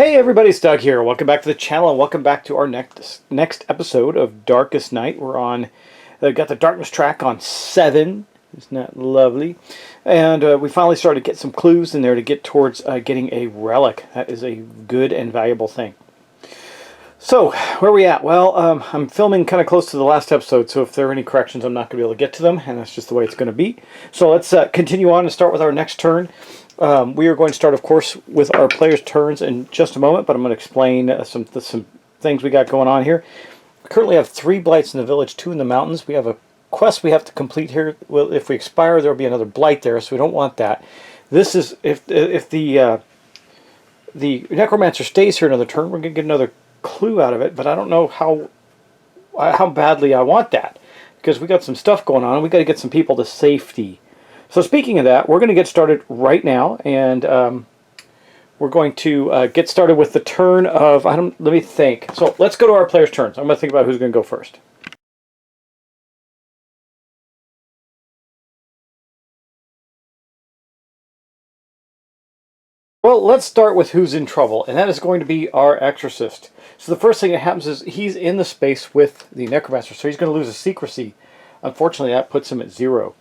Hey everybody, it's Doug here. Welcome back to the channel and welcome back to our next episode of Darkest Night. We're on, got the darkness track on 7. Isn't that lovely? And we finally started to get some clues in there to get towards getting a relic. That is a good and valuable thing. So, where are we at? Well, I'm filming kind of close to the last episode, so if there are any corrections, I'm not going to be able to get to them, and that's just the way it's going to be. So let's continue on and start with our next turn. We are going to start, of course, with our players' turns in just a moment, but I'm going to explain some things we got going on here. We currently have 3 blights in the village, 2 in the mountains. We have a quest we have to complete here. Well, if we expire, there will be another blight there, so we don't want that. This is, if the Necromancer stays here another turn, we're going to get another clue out of it, but I don't know how badly I want that, because we got some stuff going on and we got to get some people to safety. So speaking of that, we're going to get started right now, and we're going to get started with the turn of, let me think. So let's go to our players' turns. I'm going to think about who's going to go first. Well, let's start with who's in trouble, and that is going to be our Exorcist. So the first thing that happens is he's in the space with the Necromancer, so he's going to lose his secrecy. Unfortunately, that puts him at 0.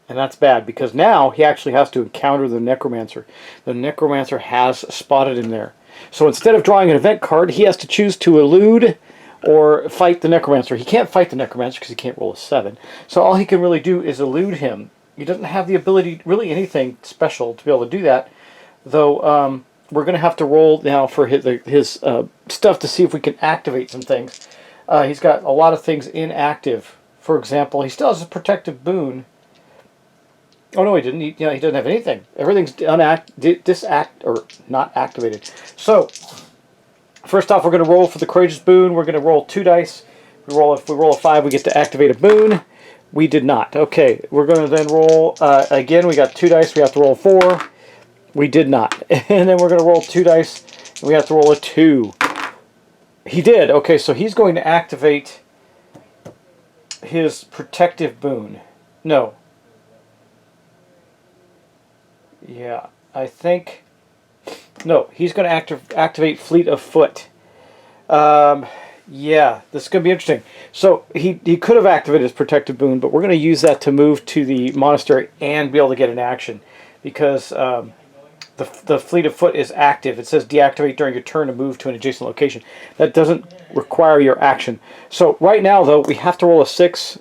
And that's bad, because now he actually has to encounter the Necromancer. The Necromancer has spotted him there. So instead of drawing an event card, he has to choose to elude or fight the Necromancer. He can't fight the Necromancer because he can't roll a 7. So all he can really do is elude him. He doesn't have the ability, really anything special, to be able to do that. Though we're going to have to roll now for his stuff to see if we can activate some things. He's got a lot of things inactive. For example, he still has a protective boon. Oh no, he didn't. He doesn't have anything. Everything's not activated. So first off, we're going to roll for the courageous boon. We're going to roll 2 dice. If we roll a 5, we get to activate a boon. We did not. Okay, we're going to then roll again. We got 2 dice. We have to roll 4. We did not. And then we're going to roll 2 dice, and we have to roll a 2. He did. Okay, so he's going to activate his protective boon. No. Yeah, I think... No, he's going to activate Fleet of Foot. Yeah, this is going to be interesting. So he could have activated his protective boon, but we're going to use that to move to the monastery and be able to get an action. Because... the Fleet of Foot is active. It says deactivate during your turn to move to an adjacent location. That doesn't require your action. So right now, though, we have to roll a 6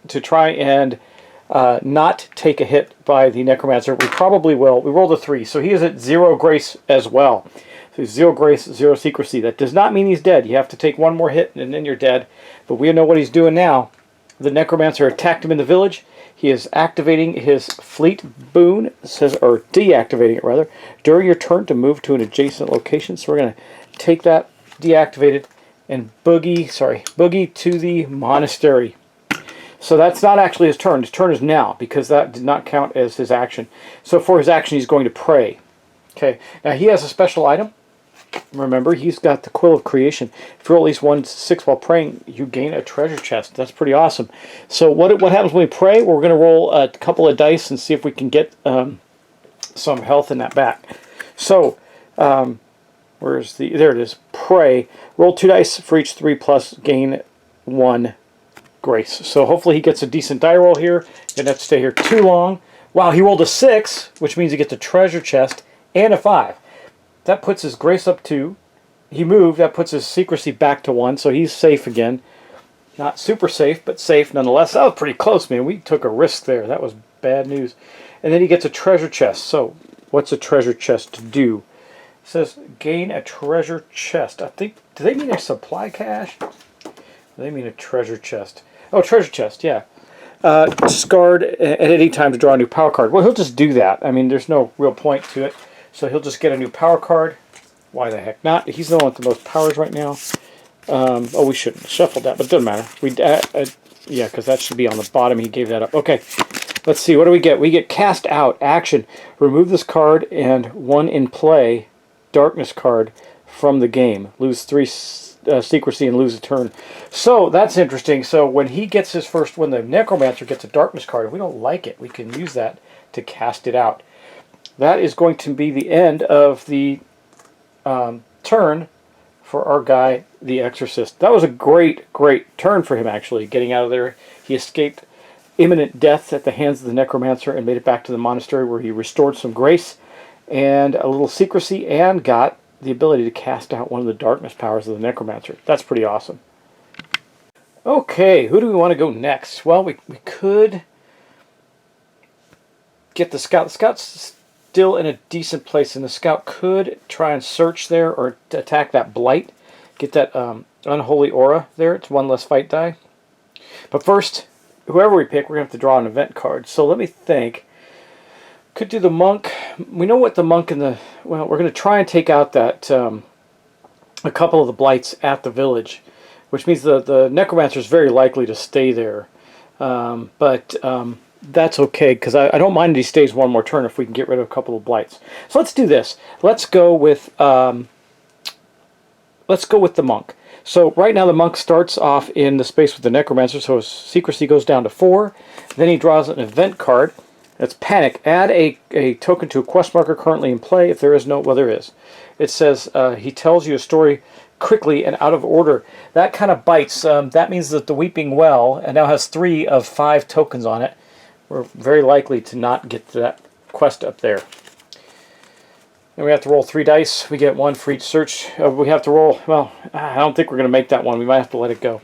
to try and not take a hit by the Necromancer. We probably will. We rolled a 3, so he is at 0 grace as well. So he's 0 grace, 0 secrecy. That does not mean he's dead. You have to take 1 more hit and then you're dead. But we know what he's doing now. The Necromancer attacked him in the village. He is activating his Fleet boon, or deactivating it rather, during your turn to move to an adjacent location. So we're going to take that deactivated and boogie to the monastery. So that's not actually his turn. His turn is now, because that did not count as his action. So for his action, he's going to pray. Okay, now he has a special item. Remember, he's got the Quill of Creation. If you roll at least 1/6 while praying, you gain a treasure chest. That's pretty awesome. So what happens when we pray? We're going to roll a couple of dice and see if we can get some health in that back. So, there it is. Pray. Roll 2 dice for each 3 plus, gain 1 grace. So hopefully he gets a decent die roll here. Didn't have to stay here too long. Wow, he rolled a 6, which means he gets a treasure chest and a 5. That puts his grace up 2. He moved. That puts his secrecy back to 1, so he's safe again. Not super safe, but safe nonetheless. That was pretty close, man. We took a risk there. That was bad news. And then he gets a treasure chest. So, what's a treasure chest do? It says, gain a treasure chest. I think, do they mean a supply cache? Do they mean a treasure chest? Oh, treasure chest, yeah. Discard at any time to draw a new power card. Well, he'll just do that. I mean, there's no real point to it. So he'll just get a new power card. Why the heck not? He's the one with the most powers right now. Oh, we shouldn't have shuffled that, but it doesn't matter. Yeah, because that should be on the bottom. He gave that up. Okay, let's see. What do we get? We get cast out. Action. Remove this card and 1 in play darkness card from the game. Lose 3 secrecy and lose a turn. So that's interesting. So when he gets his first, when the Necromancer gets a darkness card, if we don't like it, we can use that to cast it out. That is going to be the end of the turn for our guy, the Exorcist. That was a great turn for him, actually, getting out of there. He escaped imminent death at the hands of the Necromancer and made it back to the monastery, where he restored some grace and a little secrecy and got the ability to cast out one of the darkness powers of the Necromancer. That's pretty awesome. Okay, who do we want to go next? Well, we could get the Scout. The Scout's still in a decent place, and the Scout could try and search there or attack that Blight. Get that Unholy Aura there. It's one less fight die. But first, whoever we pick, we're going to have to draw an event card. So let me think. Could do the Monk. We know what the Monk and the... Well, we're going to try and take out that... a couple of the Blights at the village, which means the Necromancer is very likely to stay there. But that's okay, because I don't mind if he stays one more turn if we can get rid of a couple of Blights. So let's do this. Let's go with the Monk. So right now the Monk starts off in the space with the Necromancer, so his secrecy goes down to 4. Then he draws an event card. That's Panic. Add a token to a quest marker currently in play. If there is no... Well, there is. It says he tells you a story quickly and out of order. That kind of bites. That means that the Weeping Well, and now has 3 of 5 tokens on it. We're very likely to not get to that quest up there. And we have to roll 3 dice. We get 1 for each search. We have to roll... Well, I don't think we're going to make that one. We might have to let it go.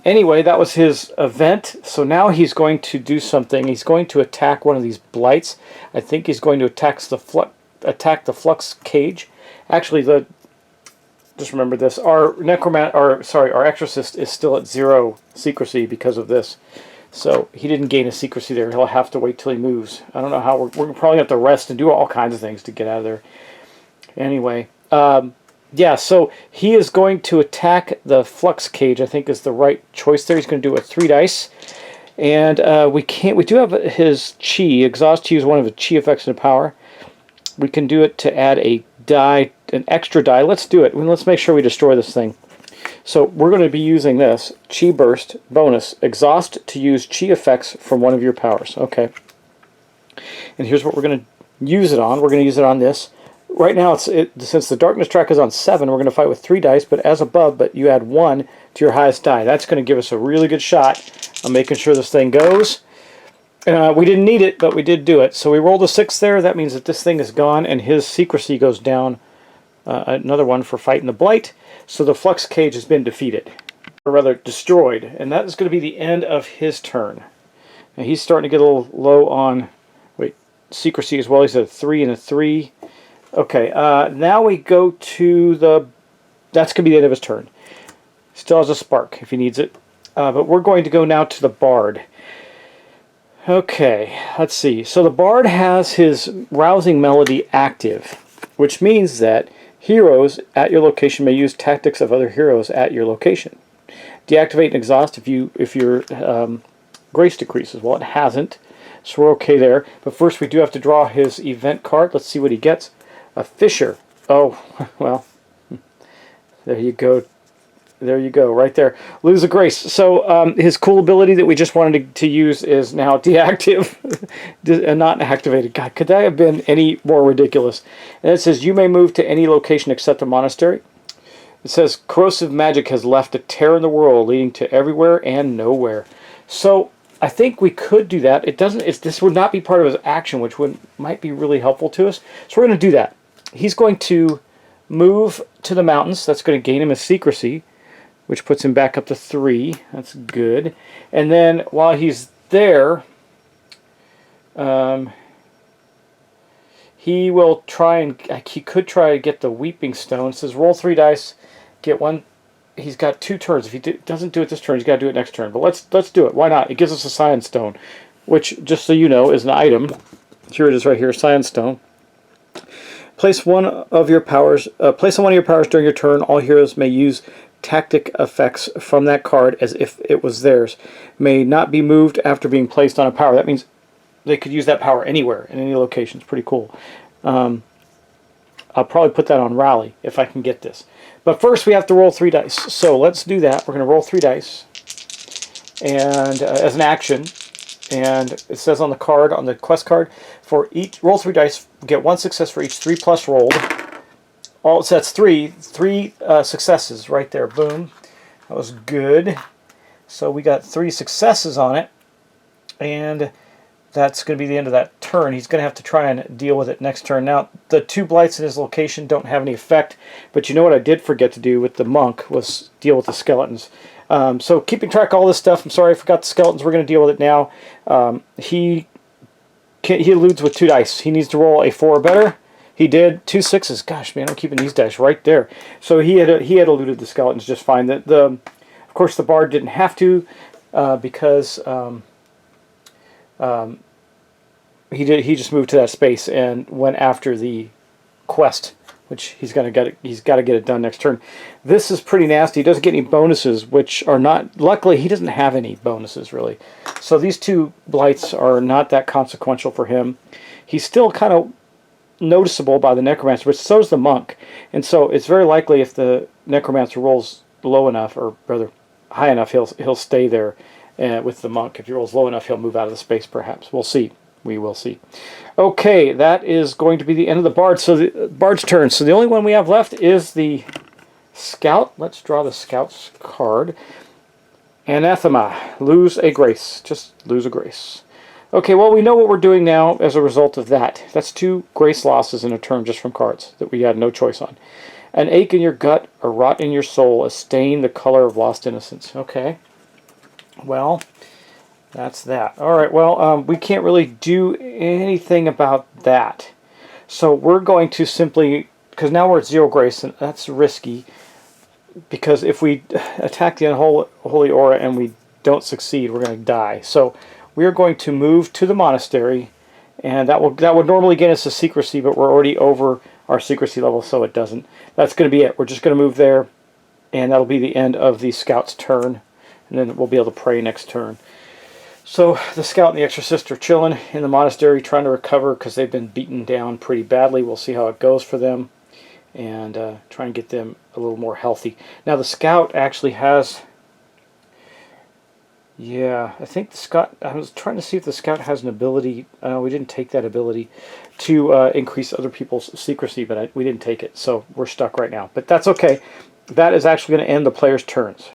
Anyway, that was his event. So now he's going to do something. He's going to attack one of these Blights. I think he's going to attack the Flux Cage. Actually, just remember this. Our Exorcist is still at 0 secrecy because of this. So he didn't gain a secrecy there. He'll have to wait till he moves. I don't know how. We're probably going to have to rest and do all kinds of things to get out of there. Anyway, yeah, so he is going to attack the Flux Cage, I think is the right choice there. He's going to do it 3 dice. And we do have his Chi. Exhaust Chi is one of the Chi effects in power. We can do it to add a die, an extra die. Let's do it. Let's make sure we destroy this thing. So we're going to be using this Chi Burst bonus. Exhaust to use Chi effects from one of your powers. Okay. And here's what we're going to use it on. We're going to use it on this. Right now, since the darkness track is on 7, we're going to fight with 3 dice, but as above, but you add 1 to your highest die. That's going to give us a really good shot on making sure this thing goes. We didn't need it, but we did do it. So we rolled a 6 there. That means that this thing is gone, and his secrecy goes down. Another one for fighting the Blight. So the Flux Cage has been defeated, or rather destroyed, and that is going to be the end of his turn. Now he's starting to get a little low on secrecy as well. He's at a 3 and a 3. Okay, now we go to the... That's going to be the end of his turn. Still has a spark if he needs it. But we're going to go now to the Bard. Okay, let's see. So the Bard has his Rousing Melody active, which means that heroes at your location may use tactics of other heroes at your location. Deactivate and exhaust if your grace decreases. Well, it hasn't, so we're okay there. But first we do have to draw his event card. Let's see what he gets. A Fisher. Oh, well, there you go. There you go, right there. Lose a grace. So his cool ability that we just wanted to use is now deactive and not activated. God, could that have been any more ridiculous? And it says, you may move to any location except the monastery. It says, corrosive magic has left a tear in the world, leading to everywhere and nowhere. So I think we could do that. It doesn't. This would not be part of his action, which might be really helpful to us. So we're going to do that. He's going to move to the mountains. That's going to gain him a secrecy, which puts him back up to 3. That's good. And then while he's there, he will try and... He could try to get the Weeping Stone. It says roll 3 dice, get 1... He's got 2 turns. If he doesn't do it this turn, he's got to do it next turn. But let's do it. Why not? It gives us a Science Stone, which, just so you know, is an item. Here it is right here, Science Stone. Place one of your powers. Place on one of your powers during your turn. All heroes may use tactic effects from that card as if it was theirs. May not be moved after being placed on a power. That means they could use that power anywhere, in any location. It's pretty cool. I'll probably put that on Rally if I can get this. But first we have to roll 3 dice. So let's do that. We're going to roll 3 dice and as an action. And it says on the card, on the quest card, for each roll 3 dice, get 1 success for each 3+ rolled. all. So that's three successes right there. Boom. That was good. So we got 3 successes on it, and that's going to be the end of that turn. He's going to have to try and deal with it next turn. Now, the 2 blights in his location don't have any effect, but you know what I did forget to do with the monk was deal with the skeletons. So keeping track of all this stuff, I'm sorry I forgot the skeletons. We're going to deal with it now. He eludes with 2 dice. He needs to roll a 4 or better. He did 2 6s. Gosh, man, I'm keeping these dice right there. So he had eluded the skeletons just fine. Of course, the bard didn't have to because he just moved to that space and went after the quest, which he's got to get it done next turn. This is pretty nasty. He doesn't get any bonuses, which are not. Luckily, he doesn't have any bonuses really. So these 2 blights are not that consequential for him. He's still kind of noticeable by the Necromancer, but so is the monk. And so it's very likely if the Necromancer rolls low enough, or rather high enough, he'll stay there with the monk. If he rolls low enough, he'll move out of the space perhaps. We'll see. We will see. Okay, that is going to be the end of the bard. So the bard's turn. So the only one we have left is the scout. Let's draw the scout's card. Anathema. Lose a grace. Just lose a grace. Okay, well, we know what we're doing now as a result of that. That's 2 grace losses in a turn just from cards that we had no choice on. An ache in your gut, a rot in your soul, a stain the color of lost innocence. Okay. Well, that's that. All right, well, we can't really do anything about that. So we're going to simply, because now we're at 0 grace, and that's risky, because if we attack the unholy aura and we don't succeed, we're going to die. So we are going to move to the monastery, and that would normally gain us a secrecy, but we're already over our secrecy level, so it doesn't. That's going to be it. We're just going to move there, and that'll be the end of the scout's turn, and then we'll be able to pray next turn. So the scout and the exorcist are chilling in the monastery, trying to recover because they've been beaten down pretty badly. We'll see how it goes for them, and try and get them a little more healthy. Now the scout actually has... Yeah, I think the scout... I was trying to see if the scout has an ability... we didn't take that ability to increase other people's secrecy, but we didn't take it, so we're stuck right now. But that's okay. That is actually going to end the player's turns.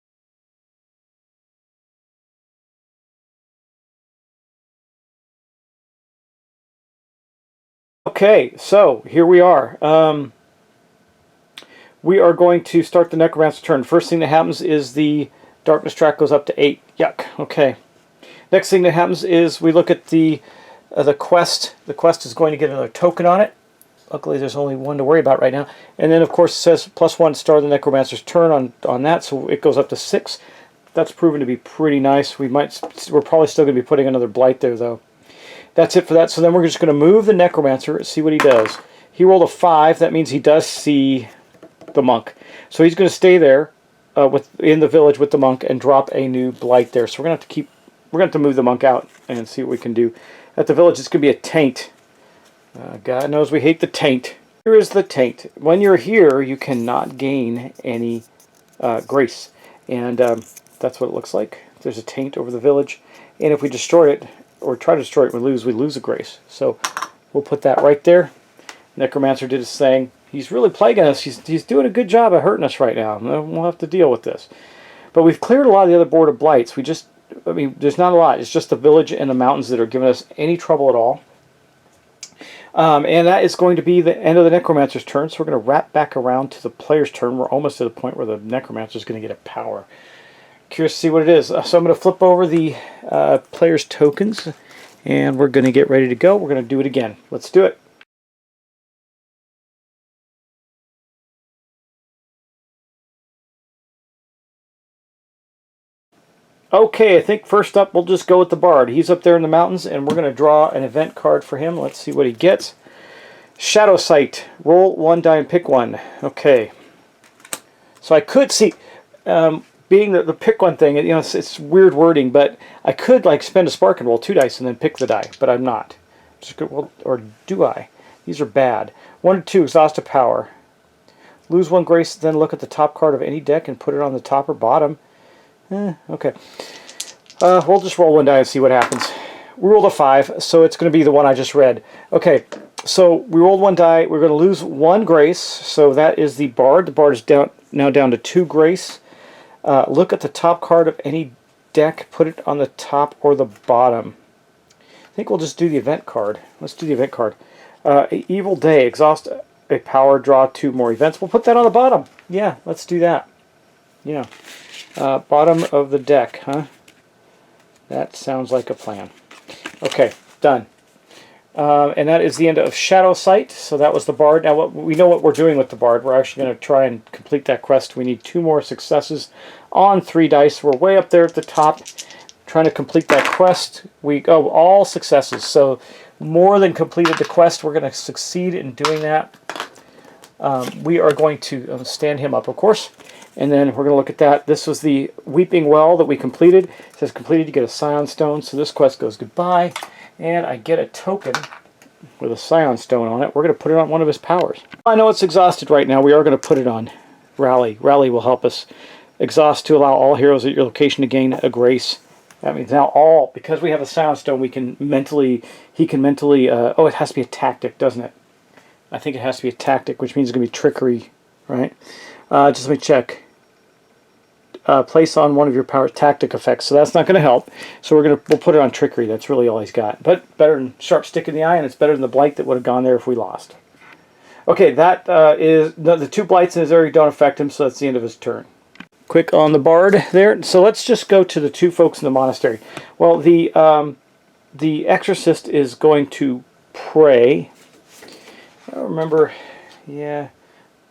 Okay, so here we are. We are going to start the Necromancer turn. First thing that happens is the darkness track goes up to 8. Yuck. Okay. Next thing that happens is we look at the quest. The quest is going to get another token on it. Luckily, there's only 1 to worry about right now. And then, of course, it says +1 to start the Necromancer's turn on that, so it goes up to 6. That's proven to be pretty nice. We're probably still going to be putting another blight there, though. That's it for that. So then we're just going to move the Necromancer, see what he does. He rolled a 5. That means he does see the monk. So he's going to stay there in the village with the monk and drop a new blight there. So we're going to have to move the monk out and see what we can do. At the village, it's going to be a taint. God knows we hate the taint. Here is the taint. When you're here, you cannot gain any grace. And that's what it looks like. There's a taint over the village. And if we destroy it, or try to destroy it, we lose a grace. So we'll put that right there. Necromancer did his thing. He's really plaguing us. He's doing a good job of hurting us right now. We'll have to deal with this. But we've cleared a lot of the other board of blights. There's not a lot. It's just the village and the mountains that are giving us any trouble at all. And that is going to be the end of the Necromancer's turn. So we're going to wrap back around to the player's turn. We're almost to the point where the Necromancer is going to get a power. Curious to see what it is. So I'm going to flip over the player's tokens, and we're going to get ready to go. We're going to do it again. Let's do it. Okay, I think first up we'll just go with the Bard. He's up there in the mountains, and we're going to draw an event card for him. Let's see what he gets. Shadow Sight. Roll 1 die and pick 1. Okay. So I could see... being the pick 1 thing, it's weird wording, but I could spend a spark and roll 2 dice and then pick the die, but I'm not. Or do I? These are bad. 1 or 2, exhaust a power. Lose 1 grace, then look at the top card of any deck and put it on the top or bottom. Okay. We'll just roll 1 die and see what happens. We rolled a 5, so it's going to be the one I just read. Okay, So we rolled 1 die. We're going to lose 1 grace. So that is the Bard. The Bard is now down to 2 grace. Look at the top card of any deck. Put it on the top or the bottom. I think we'll just do the event card. Let's do the event card. Evil Day. Exhaust a power. Draw 2 more events. We'll put that on the bottom. Yeah, let's do that. Yeah. Bottom of the deck, huh? That sounds like a plan. Okay, done. And that is the end of Shadow Sight. So that was the Bard. Now we know what we're doing with the Bard. We're actually going to try and complete that quest. We need 2 more successes on 3 dice. We're way up there at the top trying to complete that quest. All successes. So more than completed the quest. We're going to succeed in doing that. We are going to stand him up, of course. And then we're going to look at that. This was the Weeping Well that we completed. It says completed, you get a Scion Stone. So this quest goes goodbye. And I get a token with a Scion Stone on it. We're going to put it on one of his powers. I know it's exhausted right now. We are going to put it on Rally. Rally will help us. Exhaust to allow all heroes at your location to gain a grace. That means now because we have a Scion Stone, he can mentally, it has to be a tactic, doesn't it? I think it has to be a tactic, which means it's going to be trickery, right? Just let me check. Place on one of your power tactic effects, so that's not going to help. So we'll put it on trickery. That's really all he's got. But better than sharp stick in the eye, and it's better than the blight that would have gone there if we lost. Okay, that is the 2 blights in his area don't affect him, so that's the end of his turn. Quick on the Bard there. So let's just go to the 2 folks in the monastery. Well, the Exorcist is going to pray. I don't remember. Yeah,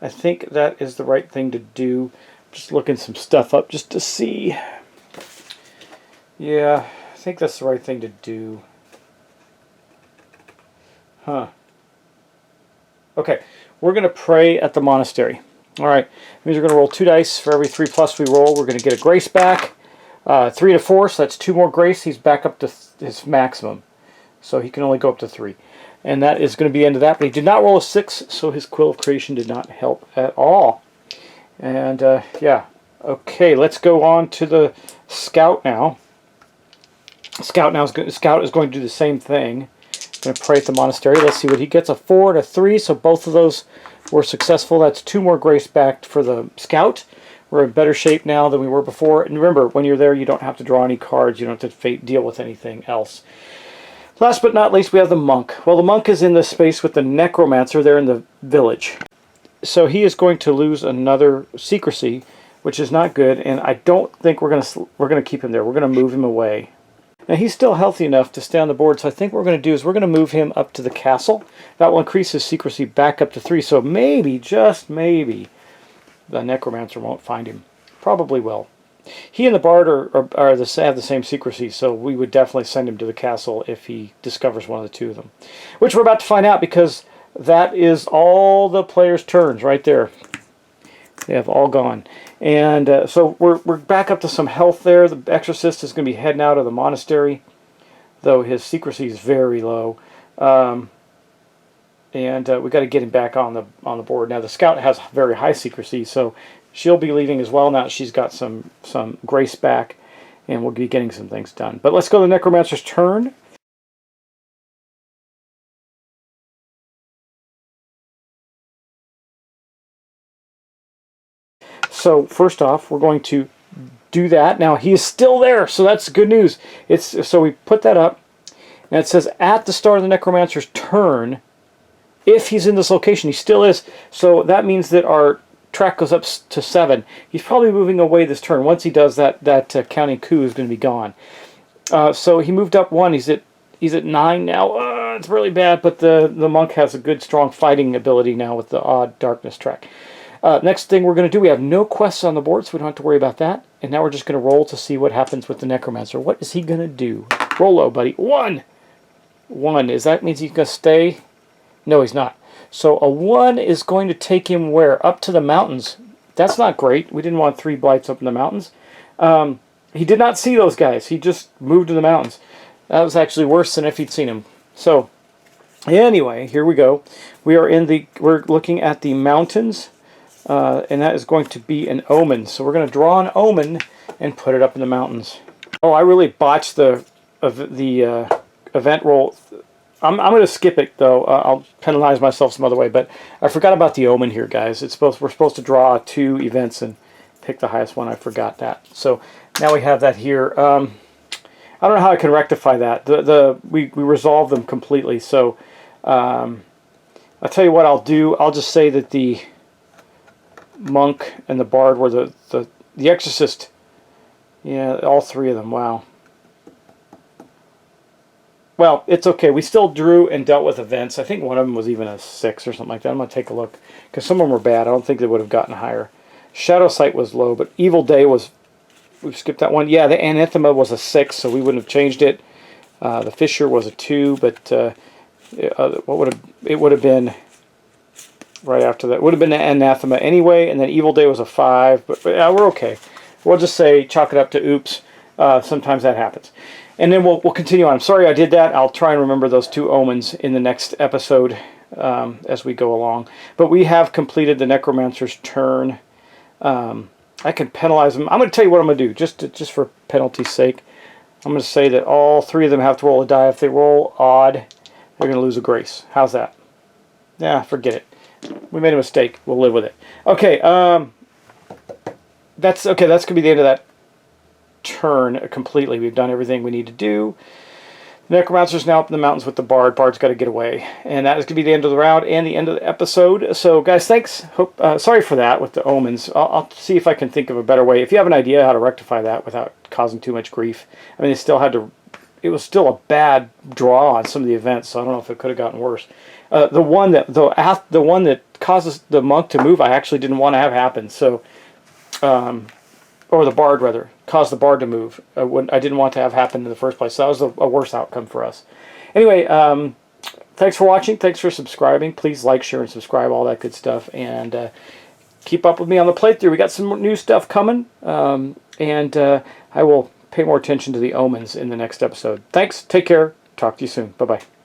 I think that is the right thing to do. Just looking some stuff up just to see. Yeah, I think that's the right thing to do. Huh. Okay, we're going to pray at the monastery. Alright, that means we're going to roll 2 dice. For every 3+ we roll, we're going to get a grace back. 3 to 4, so that's 2 more grace. He's back up to his maximum. So he can only go up to 3. And that is going to be the end of that. But he did not roll a 6, so his Quill of Creation did not help at all. And, yeah. Okay, let's go on to the Scout now. Scout is going to do the same thing. Going to pray at the monastery. Let's see what he gets. A 4 and a 3, so both of those were successful. That's 2 more grace back for the Scout. We're in better shape now than we were before. And remember, when you're there, you don't have to draw any cards. You don't have to deal with anything else. Last but not least, we have the Monk. Well, the Monk is in the space with the Necromancer. They're in the village. So he is going to lose another secrecy, which is not good, and I don't think we're going to keep him there. We're going to move him away. Now he's still healthy enough to stay on the board, so I think what we're going to do is we're going to move him up to the castle. That will increase his secrecy back up to 3, so maybe, just maybe, the Necromancer won't find him. Probably will. He and the Bard have the same secrecy, so we would definitely send him to the castle if he discovers one of the 2 of them. Which we're about to find out, because that is all the players' turns right there. They have all gone. And so we're back up to some health there. The Exorcist is going to be heading out of the monastery, though his secrecy is very low. And we got to get him back on the board. Now the Scout has very high secrecy, so she'll be leaving as well now that she's got some grace back, and we'll be getting some things done. But let's go to the Necromancer's turn. So first off, we're going to do that. Now he is still there, so that's good news. So we put that up, and it says at the start of the Necromancer's turn, if he's in this location, he still is. So that means that our track goes up to 7. He's probably moving away this turn. Once he does that, counting coup is going to be gone. So he moved up 1. He's at 9 now. It's really bad, but the Monk has a good, strong fighting ability now with the odd darkness track. Next thing we're going to do, we have no quests on the board, so we don't have to worry about that. And now we're just going to roll to see what happens with the Necromancer. What is he going to do? Roll low, buddy. 1! 1. Is that means he's going to stay? No, he's not. So a 1 is going to take him where? Up to the mountains. That's not great. We didn't want 3 blights up in the mountains. He did not see those guys. He just moved to the mountains. That was actually worse than if he'd seen him. So, anyway, here we go. We're looking at the mountains. And that is going to be an omen. So we're going to draw an omen and put it up in the mountains. Oh, I really botched the event roll. I'm going to skip it though. I'll penalize myself some other way, but I forgot about the omen here, guys. We're supposed to draw 2 events and pick the highest one. I forgot that. So now we have that here. I don't know how I can rectify that. We resolved them completely. So I'll tell you what I'll do. I'll just say that the monk and the bard were the exorcist. Yeah, all 3 of them. Wow. Well, it's okay. We still drew and dealt with events. I think one of them was even a 6 or something like that. I'm going to take a look. Because some of them were bad. I don't think they would have gotten higher. Shadow Sight was low, but Evil Day was... We've skipped that one. Yeah, the Anathema was a 6, so we wouldn't have changed it. The Fissure was a 2, but it would have been right after that. It would have been the Anathema anyway, and then Evil Day was a 5. But yeah, we're okay. We'll just say chalk it up to oops. Sometimes that happens. And then we'll continue on. I'm sorry I did that. I'll try and remember those 2 omens in the next episode as we go along. But we have completed the Necromancer's turn. I can penalize them. I'm going to tell you what I'm going to do, just for penalty's sake. I'm going to say that all 3 of them have to roll a die. If they roll odd, they're going to lose a grace. How's that? Yeah, forget it. We made a mistake. We'll live with it. Okay, that's going to be the end of that turn completely. We've done everything we need to do. The Necromancer's now up in the mountains with the Bard. Bard's got to get away. And that is going to be the end of the round and the end of the episode. So, guys, thanks. Sorry for that with the omens. I'll see if I can think of a better way. If you have an idea how to rectify that without causing too much grief. I mean, they still had to... It was still a bad draw on some of the events, so I don't know if it could have gotten worse. The one that causes the monk to move, I actually didn't want to have happen. So... or the bard rather, caused the bard to move. I didn't want to have happen in the first place. So that was a worse outcome for us. Anyway, thanks for watching. Thanks for subscribing. Please like, share, and subscribe, all that good stuff. And keep up with me on the playthrough. We got some new stuff coming. And I will pay more attention to the omens in the next episode. Thanks. Take care. Talk to you soon. Bye-bye.